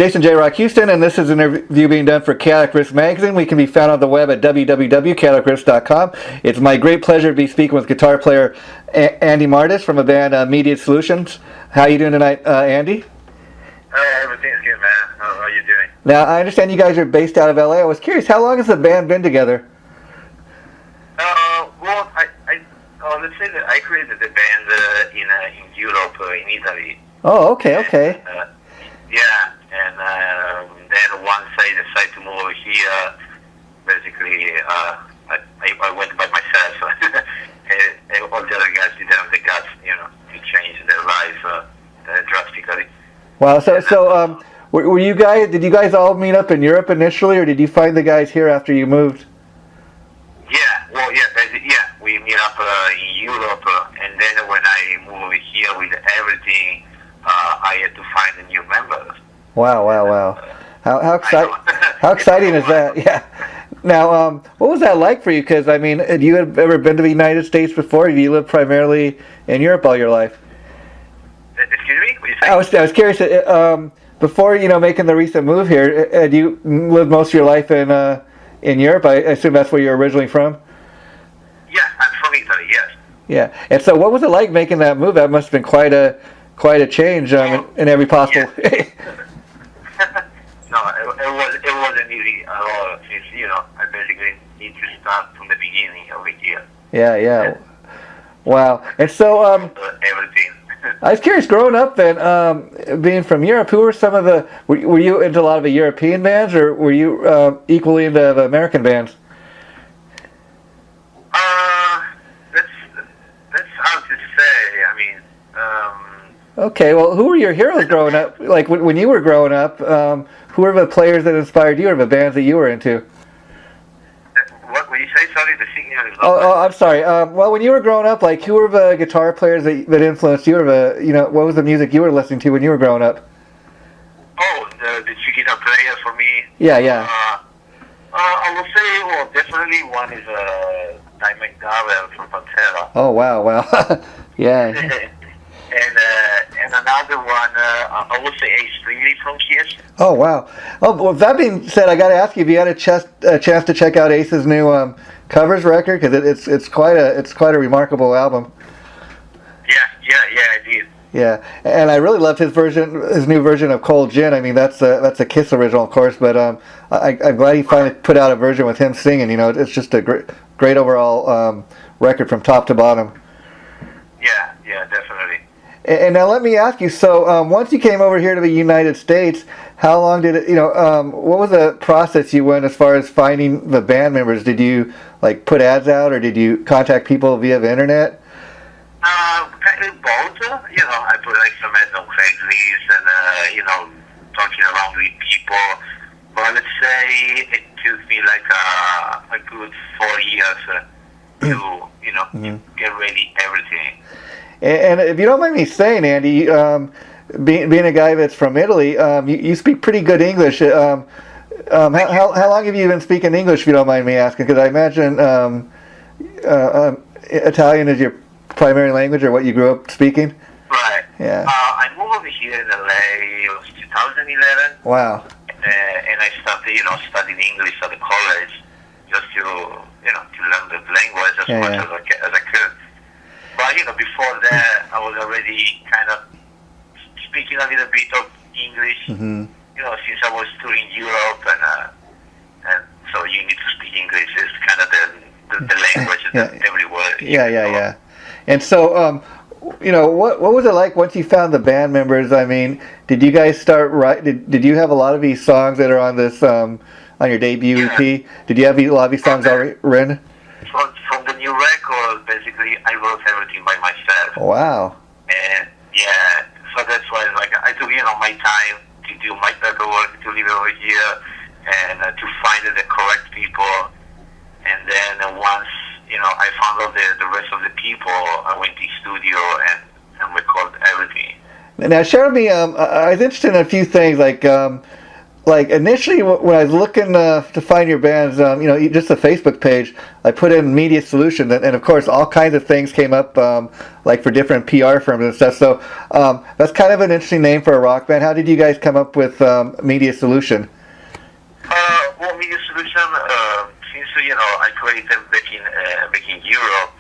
Jason JROCK Houston, and this is an interview being done for Chaotic Riffs Magazine. We can be found on the web at www.chaoticriffs.com. It's my great pleasure to be speaking with guitar player Andy Martis from a band Media Solutions. How are you doing tonight, Andy? Everything's good, man. How are you doing? Now, I understand you guys are based out of LA. I was curious, how long has the band been together? Well, let's say that I created the band in Europe, in Italy. Oh, okay. Yeah, and then once I decided to move over here, basically, I went by myself. And all the other guys didn't have the guts, to change their life drastically. Wow. So, were you guys? Did you guys all meet up in Europe initially, or did you find the guys here after you moved? We meet up in Europe, and then when I moved over here with everything, I had to find a new member. Wow. How exciting is that? Yeah. Now, what was that like for you? Because, I mean, had you ever been to the United States before? Have you lived primarily in Europe all your life? Excuse me? What you say? I was curious, before, making the recent move here, had you lived most of your life in Europe? I assume that's where you're originally from? Yeah, I'm from Italy, yes. Yeah. And so what was it like making that move? That must have been quite a change in every possible way. No, it wasn't easy at all. Since, I basically need to start from the beginning over here. Yeah. Wow. And so, everything. I was curious, growing up then, being from Europe, who were some of the, were you into a lot of the European bands, or were you equally into the American bands? That's hard to say. I mean, okay, well, who were your heroes growing up? Like, when you were growing up, who were the players that inspired you, or the bands that you were into? What you say? Sorry, the signal is Oh, I'm sorry. Well, when you were growing up, like, who were the guitar players that influenced you, or what was the music you were listening to when you were growing up? Oh, the two guitar players for me. Yeah. I will say, well, definitely one is Ty McDowell from Pantera. Oh, wow. Yeah. And another one, I would say Ace Frehley from Kiss. Oh, wow. Oh, well, that being said, I got to ask you if you had a chance to check out Ace's new covers record, because it's quite a remarkable album. Yeah, I did. Yeah, and I really loved his new version of Cold Gin. I mean, that's a Kiss original, of course, but I'm glad he finally put out a version with him singing. It's just a great overall record from top to bottom. Yeah, definitely. And now let me ask you. So once you came over here to the United States, how long did it? What was the process you went as far as finding the band members? Did you put ads out, or did you contact people via the internet? Kind of both. I put some ads on Craigslist and talking around with people. But let's say it took me a good 4 years to get ready everything. And if you don't mind me saying, Andy, being a guy that's from Italy, you speak pretty good English. How long have you been speaking English, if you don't mind me asking? Because I imagine Italian is your primary language, or what you grew up speaking? Right. Yeah. I moved over here in LA. It was 2011. Wow. And I started, studying English at the college, just to learn the language as much as I could. But before that, I was already kind of speaking a little bit of English. Mm-hmm. Since I was touring Europe, and so you need to speak English. It's kind of the language that everywhere. Yeah. And so, what was it like once you found the band members? I mean, did you guys start Did you have a lot of these songs that are on this on your debut EP? Did you have a lot of these songs already written? From the new record, basically, I wrote everything by myself. Wow. And so that's why I took my time to do my paperwork, to live over here, and to find the correct people. And then once I found out the rest of the people, I went to the studio and recorded everything. Now, share with me. I was interested in a few things, like like initially when I was looking to find your bands, just the Facebook page, I put in Media Solution, and of course all kinds of things came up, like for different PR firms and stuff. So that's kind of an interesting name for a rock band. How did you guys come up with Media Solution? Well, Media Solution, since I created back in Europe,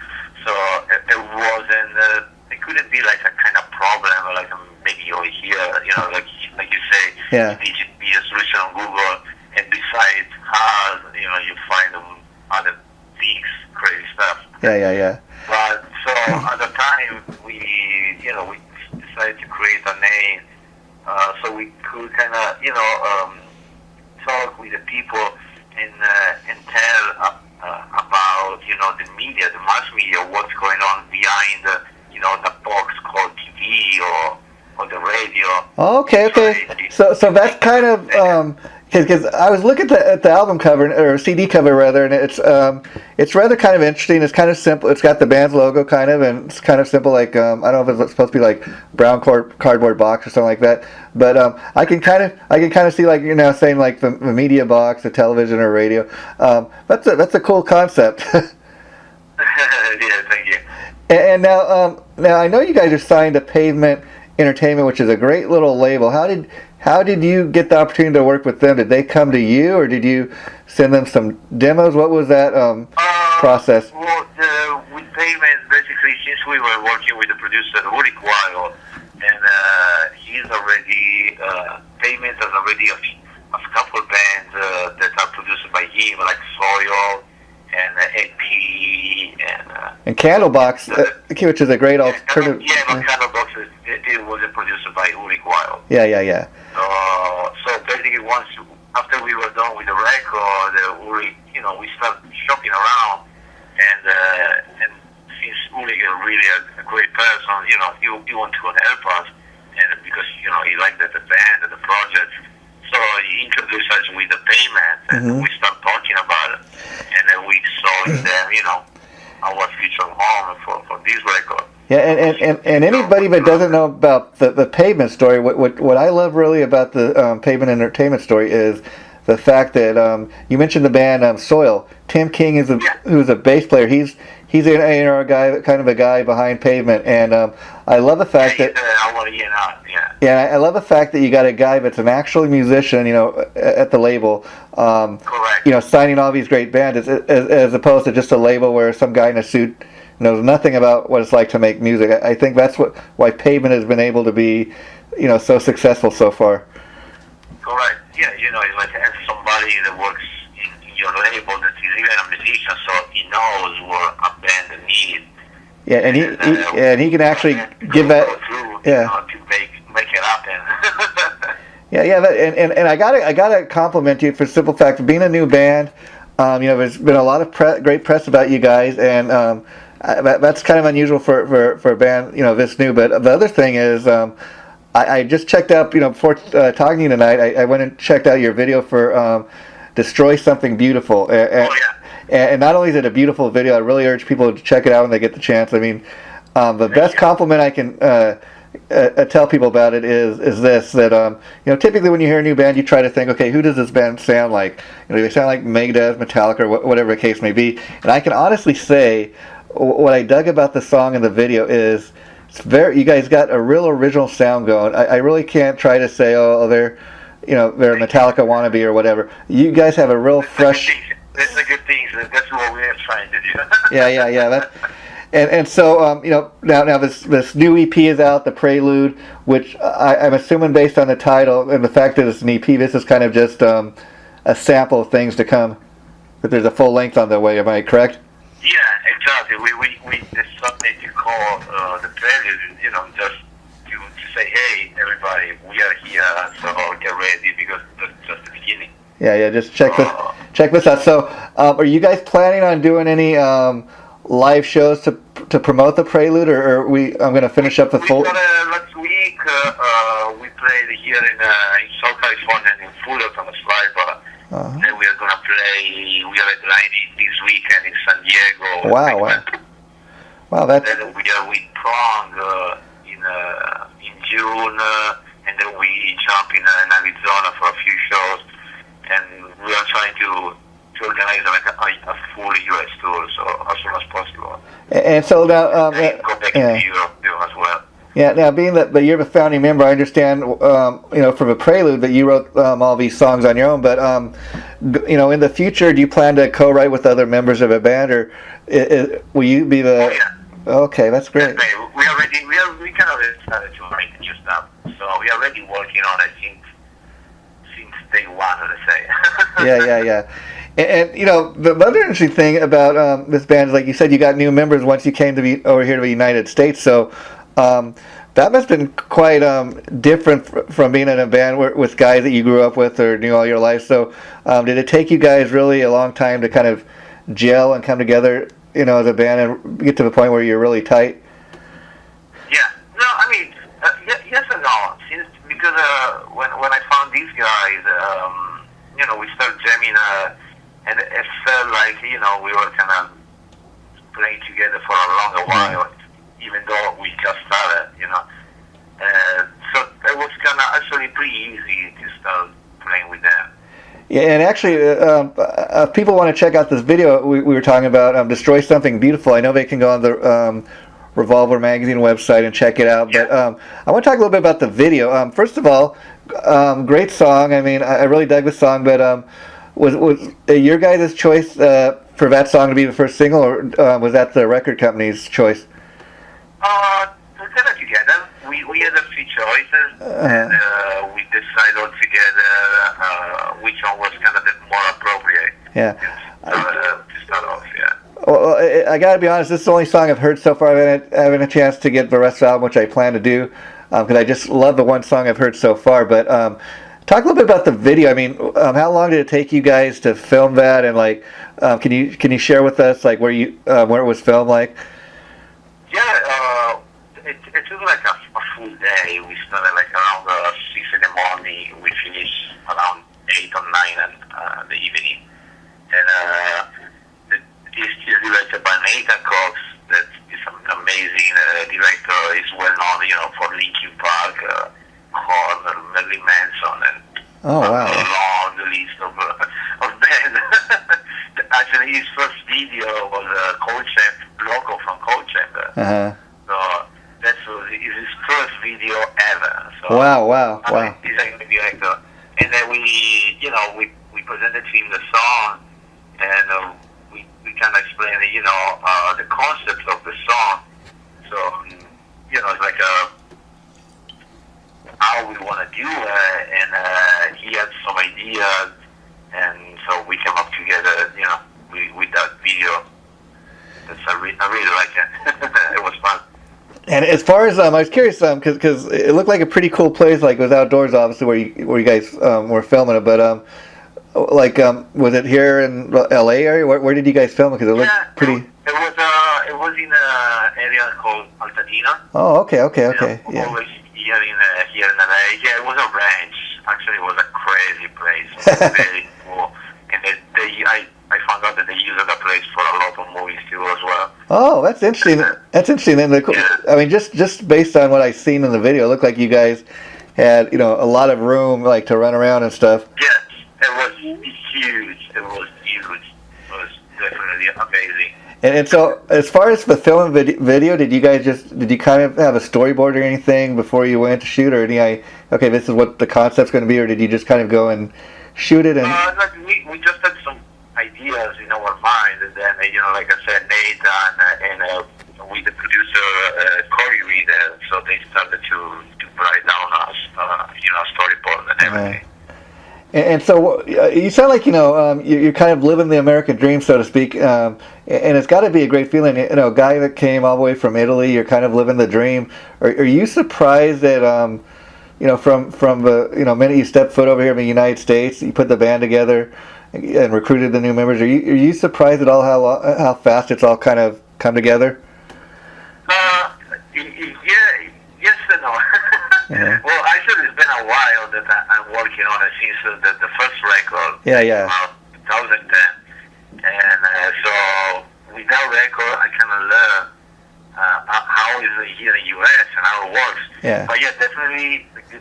so it wasn't. It couldn't be like a kind of problem, like maybe over here, like you say, Yeah. Media Solution on Google, and besides hard, you find other things, crazy stuff. Yeah. But so at the time, we decided to create a name, so we could kind of, talk with the people and tell about, the media, the mass media, what's going on behind the box called TV or the radio. Okay. So that's kind of because I was looking at the album cover or CD cover rather, and it's rather kind of interesting. It's kind of simple. It's got the band's logo kind of, and it's kind of simple. Like I don't know if it's supposed to be like brown cardboard box or something like that. But I can kind of see, like you're now saying, like the media box, the television or radio. That's a cool concept. Yeah, thank you. And now I know you guys are signed to Pavement Entertainment, which is a great little label. How did you get the opportunity to work with them? Did they come to you, or did you send them some demos? What was that process? Well, with Pavement, basically, since we were working with the producer Ulrich Weil, and he's already Pavement has already a couple bands that are produced by him, like Soil and AP and Candlebox, which is a great alternative. Candlebox it was produced by Ulrich Weil. Yeah. So basically, after we were done with the record, Ulrich, we started shopping around, and since Ulrich is really a great person, he wanted to help us, and because he liked the band and the project. So he introduced us with the Pavement, and we started talking about it, and then we saw in them, our future home for this record. Yeah, and anybody that doesn't know about the Pavement story, what I love really about the Pavement Entertainment story is the fact that you mentioned the band Soil. Tim King who's a bass player. He's an A&R guy, kind of a guy behind Pavement, and I love the fact that. Yeah, I love the fact that you got a guy that's an actual musician, at the label, Correct. Signing all these great bands, as opposed to just a label where some guy in a suit knows nothing about what it's like to make music. I think that's why Pavement has been able to be, so successful so far. Correct. Yeah, it's like having somebody that works in your label that is even a musician, so he knows what a band needs. Yeah, and he can actually give that. To make it happen. Yeah, and I gotta compliment you for the simple fact of being a new band. There's been a lot of great press about you guys, and that's kind of unusual for a band, this new. But the other thing is, I just checked out, before talking to you tonight, I went and checked out your video for Destroy Something Beautiful. And not only is it a beautiful video, I really urge people to check it out when they get the chance. I mean, the best compliment I can tell people about it is this, that typically when you hear a new band, you try to think, okay, who does this band sound like? They sound like Megadeth, Metallica, or whatever the case may be. And I can honestly say, what I dug about the song and the video is, you guys got a real original sound going. I really can't try to say, they're a Metallica wannabe or whatever. You guys have a real fresh. That's a good thing. That's what we're trying to do. Yeah. And so now this new EP is out, The Prelude, which I'm assuming based on the title and the fact that it's an EP, this is kind of just a sample of things to come. But there's a full length on the way. Am I correct? Yeah, exactly. We decided to call The Prelude, just to say, hey, everybody, we are here, so get ready because that's just the beginning. Yeah. Just check this out. So, are you guys planning on doing any live shows to promote The Prelude, or I'm going to finish up the full. Last week we played here in South California in Fullerton, a slide. Then we are going to play. We are headlining this weekend in San Diego. Wow, that's. Then we are with Prong in June, and then we jump in Arizona for a few shows. to organize like a full U.S. tour, so as soon as possible. And so now, And go back into Europe as well. Yeah, now being that you're a founding member, I understand, from a prelude that you wrote all these songs on your own. But in the future, do you plan to co-write with other members of a band, or will you be the? Oh, yeah. Okay, that's great. We kind of started to write new stuff, so we are already working on it since day one, let's say. Yeah. And the other interesting thing about this band is, like you said, you got new members once you came to be over here to the United States. So that must have been quite different from being in a band with guys that you grew up with or knew all your life. So did it take you guys really a long time to kind of gel and come together, as a band and get to the point where you're really tight? Yeah. No, I mean, yes and no. Because when I found these guys, we started jamming, and it felt like, we were kind of playing together for a longer while, even though we just started, so it was kind of actually pretty easy to start playing with them. Yeah, and actually, if people want to check out this video we were talking about, Destroy Something Beautiful, I know they can go on the Revolver Magazine website and check it out. Yeah. But I want to talk a little bit about the video. First of all, great song. I mean, I really dug the song, but was your guys' choice for that song to be the first single, or was that the record company's choice? We did it together. We had a few choices, and we decided all together which one was kind of the more appropriate. Yeah. To start off, yeah. Well, I gotta be honest, this is the only song I've heard so far. I haven't a chance to get the rest of the album, which I plan to do, because I just love the one song I've heard so far. But talk a little bit about the video. I mean, how long did it take you guys to film that? And can you share with us where it was filmed? Yeah, it took like a full day. We started around 6 in the morning. We finished around 8 or 9 in the evening. And it's directed by Nathan Cox. That is an amazing director. He's well known, for Linkin Park, Korn, Marilyn Manson, and oh wow, a long list of bands. Actually, his first video was Cold Chamber, logo from Cold Chamber. Uh-huh. So that's his first video ever. So, wow. He's a good director. And then we presented to him the song, and we kind of explained, the concept of the song. So, it's like how we want to do it, and he had some ideas, and so we came up together, with that video. I really like it. It was fun. And as far as I was curious, because it looked like a pretty cool place. It was outdoors, obviously, where you guys were filming it. But was it here in the LA area? Where did you guys film it? Because it looked pretty. It was in an area called Altadena. Oh, okay. Yeah. Always here in LA. Yeah, it was a ranch. Actually, it was a crazy place. It was very cool. And I found out that they use that place for a lot of movies too as well. Oh, that's interesting. That's interesting. Then I mean, just based on what I've seen in the video, it looked like you guys had a lot of room to run around and stuff. Yes, it was huge. It was definitely amazing. And so, as far as the film and video, did you kind of have a storyboard or anything before you went to shoot, or okay, this is what the concept's going to be, or did you just kind of go and shoot it? And we just had some ideas in our mind, and then like I said, Nathan and with the producer Corey Reed, so they started to write down us, storyboard and everything. And so you sound like you're kind of living the American dream, so to speak, and it's got to be a great feeling. A guy that came all the way from Italy, you're kind of living the dream. Are you surprised that from the minute you stepped foot over here in the United States, you put the band together and recruited the new members? Are you surprised at all how fast it's all kind of come together? Yes and no. Yeah. Well, actually, it's been a while that I'm working on it since the first record. Yeah. 2010, and so with that record, I kind of learned how is it here in the U.S. and how it works. Yeah. But yeah, definitely the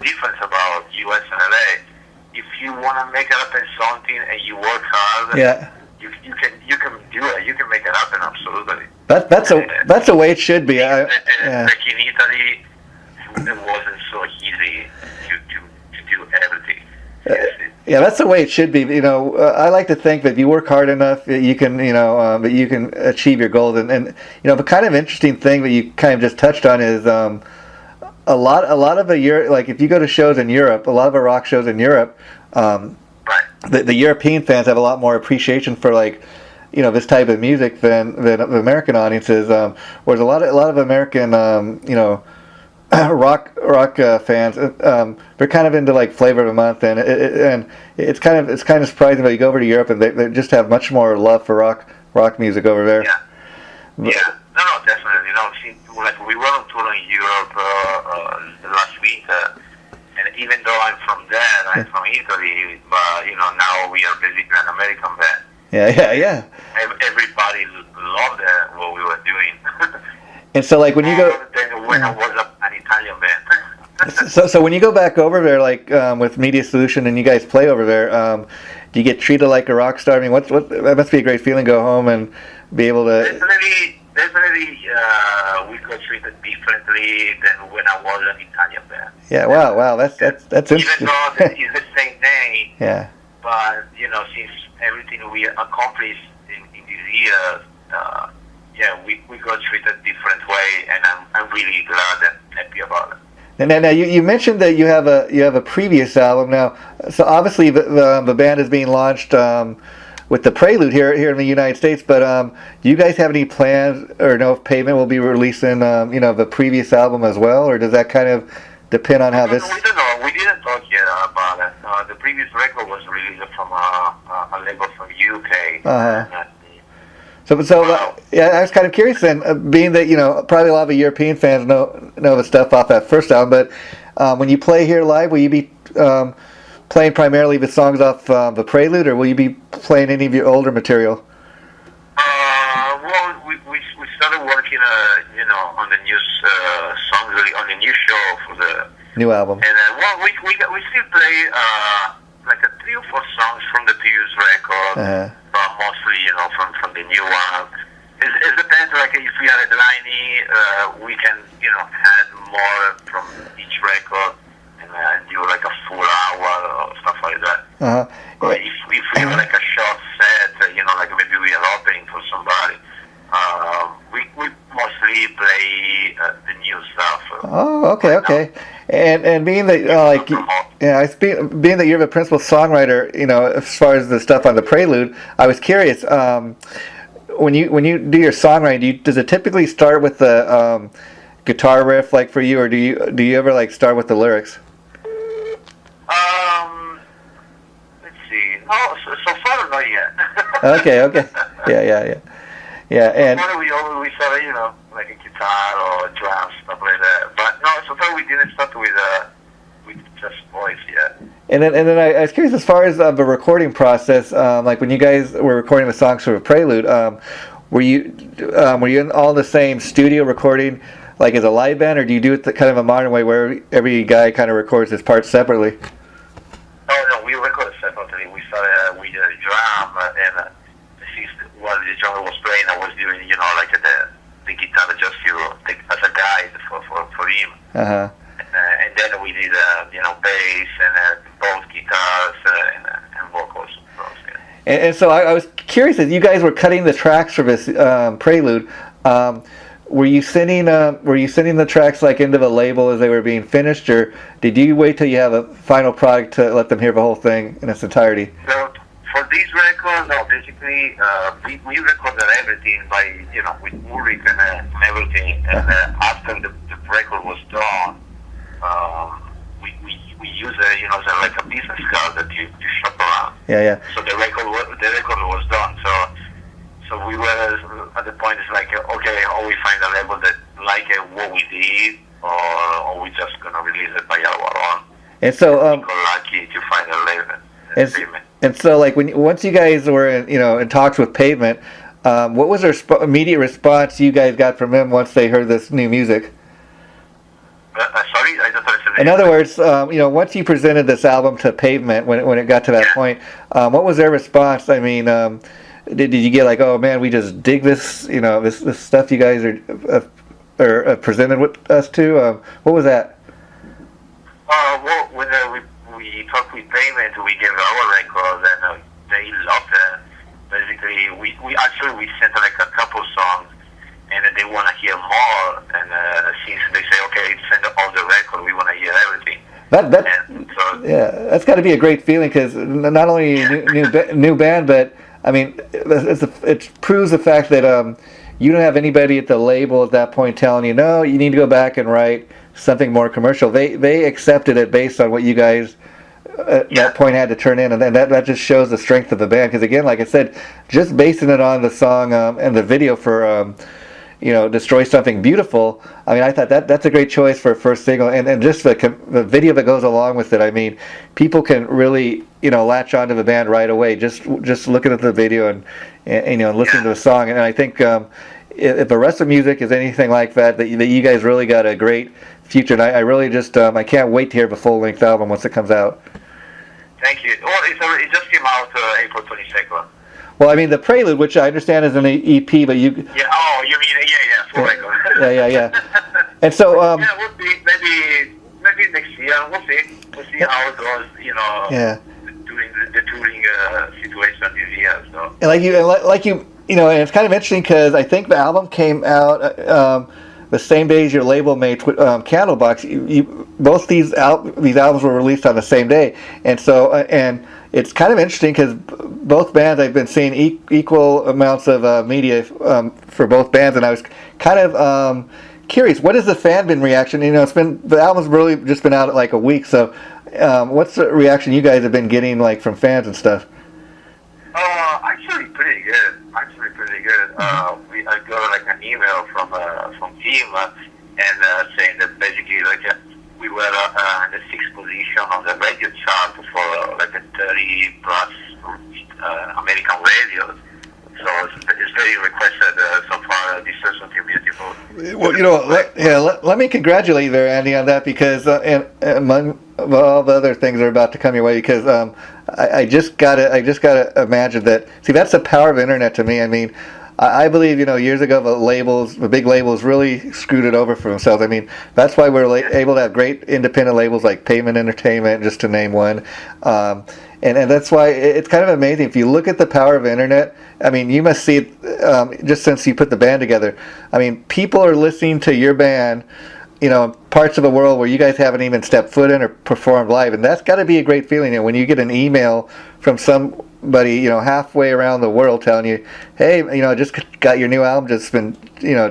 difference about U.S. and LA. If you want to make it happen something and you work hard, you can do it. You can make it happen. Absolutely. That's the way it should be. Like in Italy, it wasn't so easy to do everything. Yeah, that's the way it should be. I like to think that if you work hard enough, you can, that you can achieve your goals. And the kind of interesting thing that you kind of just touched on is a lot of like if you go to shows in Europe, a lot of the rock shows in Europe, the European fans have a lot more appreciation for like, this type of music than American audiences. Whereas a lot of American, rock fans, they're kind of into like flavor of the month, and it's kind of surprising that you go over to Europe and they just have much more love for rock music over there. No, definitely. Like we were on tour in Europe last winter, and even though I'm from there, I'm from Italy, but now we are basically an American band. Yeah. Everybody loved what we were doing. And so, like when you go, when I was an Italian band. so when you go back over there, like with Media Solution, and you guys play over there, do you get treated like a rock star? I mean, that must be a great feeling. Go home and be able to. Definitely, we got treated differently than when I was an Italian band. Yeah, wow, that's interesting. Even though it's the same name. Yeah. But since everything we accomplished in these years, we got treated different way, and I'm really glad and happy about it. Now you mentioned that you have a previous album now. So obviously the band is being launched with the Prelude here in the United States. But do you guys have any plans or know if Pavement will be releasing the previous album as well, or does that kind of depend on how this? We don't know. We didn't talk yet about it. The previous record was released from a label from UK. So I was kind of curious then, being that probably a lot of the European fans know the stuff off that first album, but when you play here live, will you be playing primarily the songs off the Prelude, or will you be playing any of your older material? Well, we started working on the new songs, really, on the new show for the new album. And we still play like 3 or 4 songs from the previous record. But mostly, from the new one. It depends, like, if we are headlining, we can, add more from each record and do, like, a full hour or stuff like that. But if we have, like, a short set, like, maybe we are opening for somebody, we mostly play the new stuff. Oh, okay. And being that, being that you're the principal songwriter, as far as the stuff on the Prelude, I was curious. When you do your songwriting, does it typically start with the guitar riff, like for you, or do you ever like start with the lyrics? Let's see. Oh, so far not yet. Okay. Yeah. And we always start, like a guitar or drums, stuff like that. But no, so far we didn't start with just voice yet. And then I was curious, as far as the recording process, like when you guys were recording the songs for the Prelude, were you in all the same studio recording, like as a live band, or do you do it kind of a modern way where every guy kind of records his parts separately? Oh no, we recorded separately. We started with a drum, and while the drummer was playing, I was doing, like the guitar just as a guide for him. And then we did, bass and both guitars and vocals. And so I was curious, as you guys were cutting the tracks for this Prelude, were you sending the tracks like into the label as they were being finished, or did you wait till you have a final product to let them hear the whole thing in its entirety? So for this record, no, basically we recorded everything by with Ulrich and everything, and after the record was done, we use like a business card that you shop around. Yeah. So the record was done. So we were at the point, it's like, okay, or we find a label that like what we did, or we just gonna release it by our own. And so we got lucky to find a label. And so, like, once you guys were in talks with Pavement, what was their immediate response you guys got from them once they heard this new music? Sorry, I don't understand. In other words, once you presented this album to Pavement, when it got to that point, what was their response? I mean, did you get like, oh man, we just dig this, this stuff you guys are presented with us to? What was that? Well, when we talked with Payment, we gave our record, and they loved it. Basically, we sent like a couple songs, and they want to hear more. And since they say, okay, send all the record, we want to hear everything. That's got to be a great feeling, because not only new band, but I mean, it proves the fact that you don't have anybody at the label at that point telling you, no, you need to go back and write something more commercial. They accepted it based on what you guys at that point had to turn in, and then that just shows the strength of the band. Because again, like I said, just basing it on the song and the video for Destroy Something Beautiful, I mean, I thought that's a great choice for a first single, and just the video that goes along with it. I mean, people can really latch onto the band right away just looking at the video and listening to the song. And I think if the rest of music is anything like that you guys really got a great future. And I really just I can't wait to hear the full-length album once it comes out. Thank you. Well, it just came out April 22nd. Well, I mean, the Prelude, which I understand is an EP, but you... Yeah, oh, you mean, full record. Yeah. And so... we'll see. Maybe next year. We'll see how it goes, during the touring situation this year. So. And and it's kind of interesting, because I think the album came out the same day as your label made Candlebox. Both these albums were released on the same day, and so and it's kind of interesting, because both bands, I've been seeing equal amounts of media for both bands, and I was kind of curious, what has the fan been reaction? The album's really just been out at like a week, so what's the reaction you guys have been getting like from fans and stuff? Actually pretty good. I got like an email from Tim and saying that basically we were in the 6th position on the radio chart for like a 30 plus American radios. So it's very requested so far. This is something beautiful. Well, let me congratulate you there, Andy, on that, because and among all the other things that are about to come your way, because I just gotta imagine that. See, that's the power of the internet to me. I mean, I believe years ago the big labels really screwed it over for themselves. I mean, that's why we're able to have great independent labels like Pavement Entertainment, just to name one. And that's why it's kind of amazing. If you look at the power of the internet, I mean, you must see it just since you put the band together. I mean, people are listening to your band, parts of the world where you guys haven't even stepped foot in or performed live. And that's got to be a great feeling. When you get an email from somebody, halfway around the world telling you, hey, just got your new album, just been,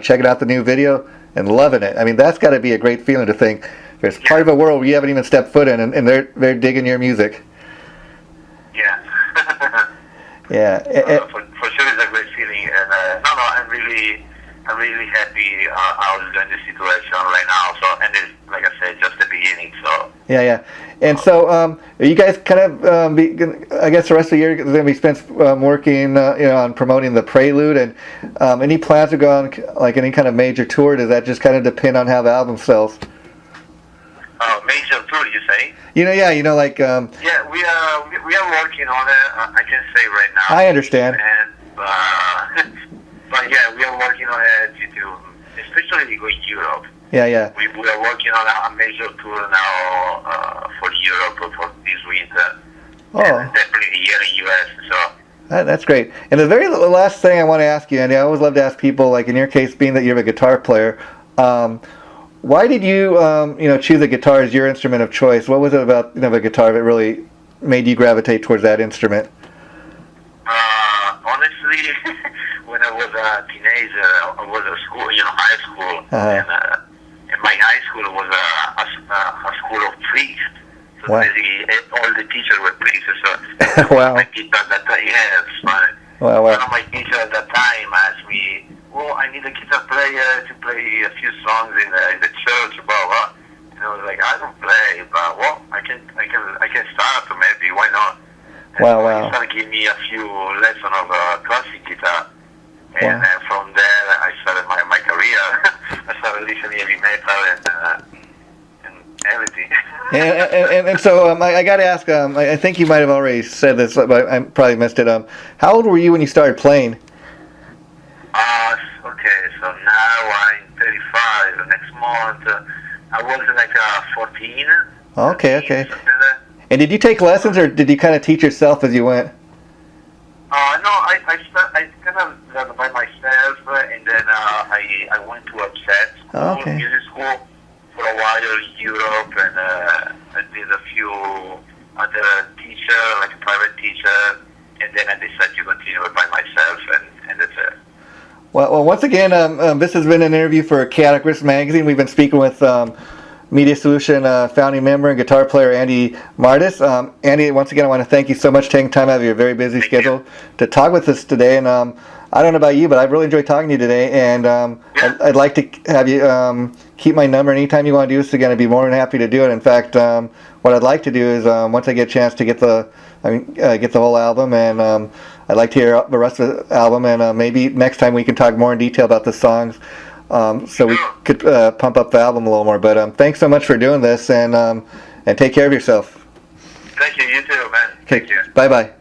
checking out the new video and loving it. I mean, that's got to be a great feeling to think there's part of the world where you haven't even stepped foot in, and they're digging your music. Yeah. Yeah. For sure, it's a great feeling, and I'm really happy how it's going the situation right now. So, and it's, like I said, just the beginning. So. Yeah. And so, are you guys kind of? I guess the rest of the year is going to be spent working, on promoting the Prelude, and any plans to go on like any kind of major tour? Does that just kind of depend on how the album sells? Major tour, you say? Yeah, like. Yeah, we are working on it. I can say right now. I understand. And, but yeah, we are working on it especially going to Europe. Yeah. We are working on a major tour now for Europe for this winter. Oh. And definitely here in US. So. That's great. And the very last thing I want to ask you, Andy, I always love to ask people, like in your case, being that you're a guitar player, why did you, choose the guitar as your instrument of choice? What was it about, the guitar that really made you gravitate towards that instrument? Honestly, when I was a teenager, I was at school, high school, and my high school was a school of priests. So basically, all the teachers were priests. So wow. My guitar that it's fine. Wow. One of my teachers at that time asked me, "Oh, I need a guitar player to play a few songs in the church, blah blah." And I was like, "I don't play, but I can start. Maybe why not?" And wow. He started giving me a few lessons of classic guitar, and from there I started my career. I started listening to heavy metal, and everything. And so I got to ask. I think you might have already said this, but I probably missed it. How old were you when you started playing? Okay, so now I'm 35. Next month, I was like 14. Okay. 14, something like that. And did you take lessons, or did you kind of teach yourself as you went? No, I kind of learned by myself, and then I went to a set music school for a while in Europe, and I did a few other teacher, like a private teacher, and then I decided to continue it by myself, and that's it. Well, once again, this has been an interview for Chaotic Riffs Magazine. We've been speaking with Media Solution founding member and guitar player Andy Martis. Andy, once again, I want to thank you so much for taking time out of your very busy schedule to talk with us today. And I don't know about you, but I've really enjoyed talking to you today. And I'd like to have you keep my number. Anytime you want to do this again, I'd be more than happy to do it. In fact, what I'd like to do is once I get a chance to get the whole album, and I'd like to hear the rest of the album, and maybe next time we can talk more in detail about the songs. So we could pump up the album a little more. But thanks so much for doing this, and take care of yourself. Thank you. You too, man. Okay. Thank you. Bye-bye.